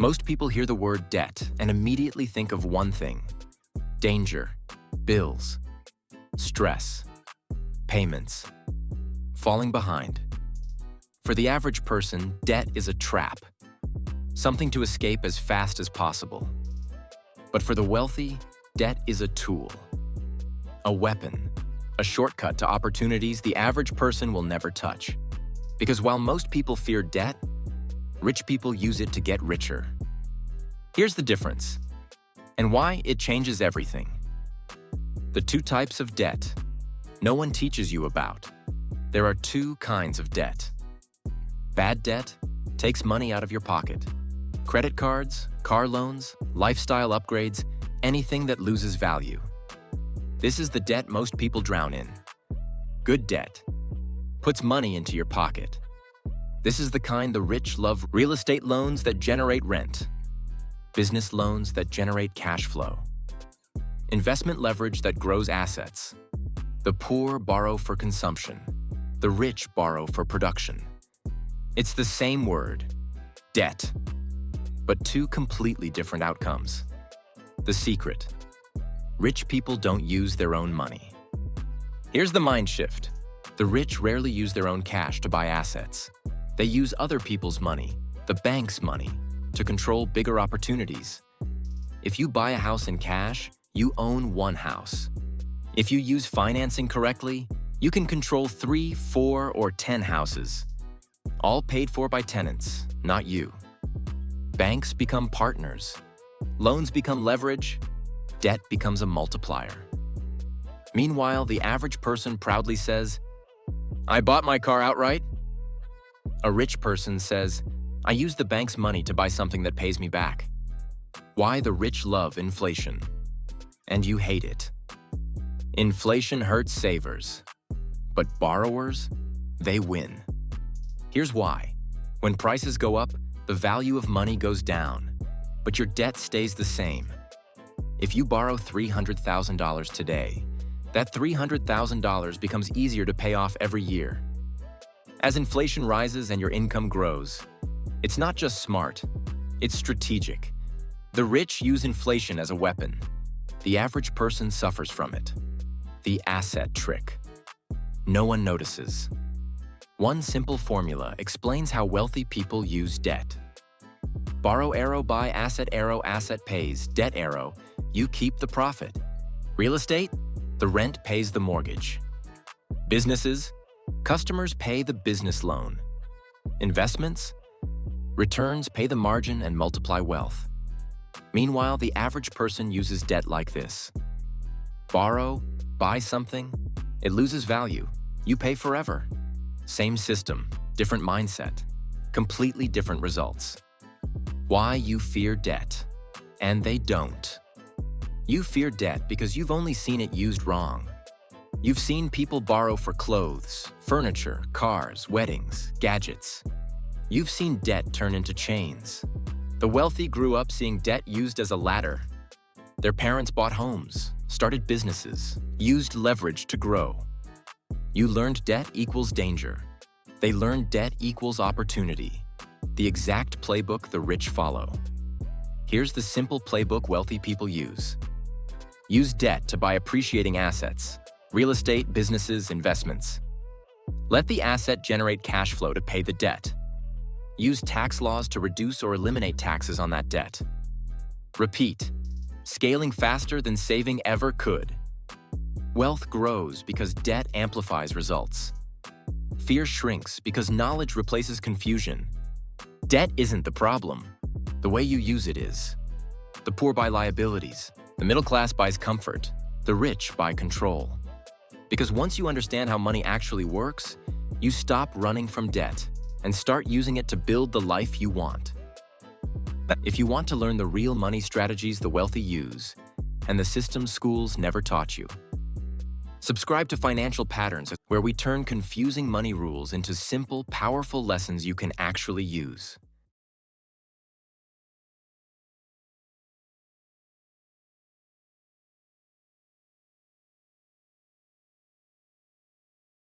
Most people hear the word debt and immediately think of one thing: danger, bills, stress, payments, falling behind. For the average person, debt is a trap, something to escape as fast as possible. But for the wealthy, debt is a tool, a weapon, a shortcut to opportunities the average person will never touch. Because while most people fear debt, rich people use it to get richer. Here's the difference, and why it changes everything. The two types of debt no one teaches you about. There are two kinds of debt. Bad debt takes money out of your pocket. Credit cards, car loans, lifestyle upgrades, anything that loses value. This is the debt most people drown in. Good debt puts money into your pocket. This is the kind the rich love: real estate loans that generate rent, business loans that generate cash flow, investment leverage that grows assets. The poor borrow for consumption. The rich borrow for production. It's the same word, debt, but two completely different outcomes. The secret: rich people don't use their own money. Here's the mind shift. The rich rarely use their own cash to buy assets. They use other people's money, the bank's money, to control bigger opportunities. If you buy a house in cash, you own one house. If you use financing correctly, you can control 3, 4, or 10 houses, all paid for by tenants, not you. Banks become partners. Loans become leverage. Debt becomes a multiplier. Meanwhile, the average person proudly says, "I bought my car outright." A rich person says, "I use the bank's money to buy something that pays me back." Why the rich love inflation, and you hate it. Inflation hurts savers, but borrowers, they win. Here's why. When prices go up, the value of money goes down, but your debt stays the same. If you borrow $300,000 today, that $300,000 becomes easier to pay off every year. As inflation rises and your income grows, it's not just smart, it's strategic. The rich use inflation as a weapon. The average person suffers from it. The asset trick. No one notices. One simple formula explains how wealthy people use debt. Borrow arrow, buy asset arrow, asset pays, debt arrow, you keep the profit. Real estate, the rent pays the mortgage. Businesses, customers pay the business loan. Investments, returns pay the margin and multiply wealth. Meanwhile, the average person uses debt like this. Borrow, buy something, it loses value, you pay forever. Same system, different mindset, completely different results. Why you fear debt, and they don't. You fear debt because you've only seen it used wrong. You've seen people borrow for clothes, furniture, cars, weddings, gadgets. You've seen debt turn into chains. The wealthy grew up seeing debt used as a ladder. Their parents bought homes, started businesses, used leverage to grow. You learned debt equals danger. They learned debt equals opportunity. The exact playbook the rich follow. Here's the simple playbook wealthy people use. Use debt to buy appreciating assets, real estate, businesses, investments. Let the asset generate cash flow to pay the debt. Use tax laws to reduce or eliminate taxes on that debt. Repeat, scaling faster than saving ever could. Wealth grows because debt amplifies results. Fear shrinks because knowledge replaces confusion. Debt isn't the problem. The way you use it is. The poor buy liabilities. The middle class buys comfort. The rich buy control. Because once you understand how money actually works, you stop running from debt and start using it to build the life you want. If you want to learn the real money strategies the wealthy use and the systems schools never taught you, subscribe to Financial Patterns, where we turn confusing money rules into simple, powerful lessons you can actually use.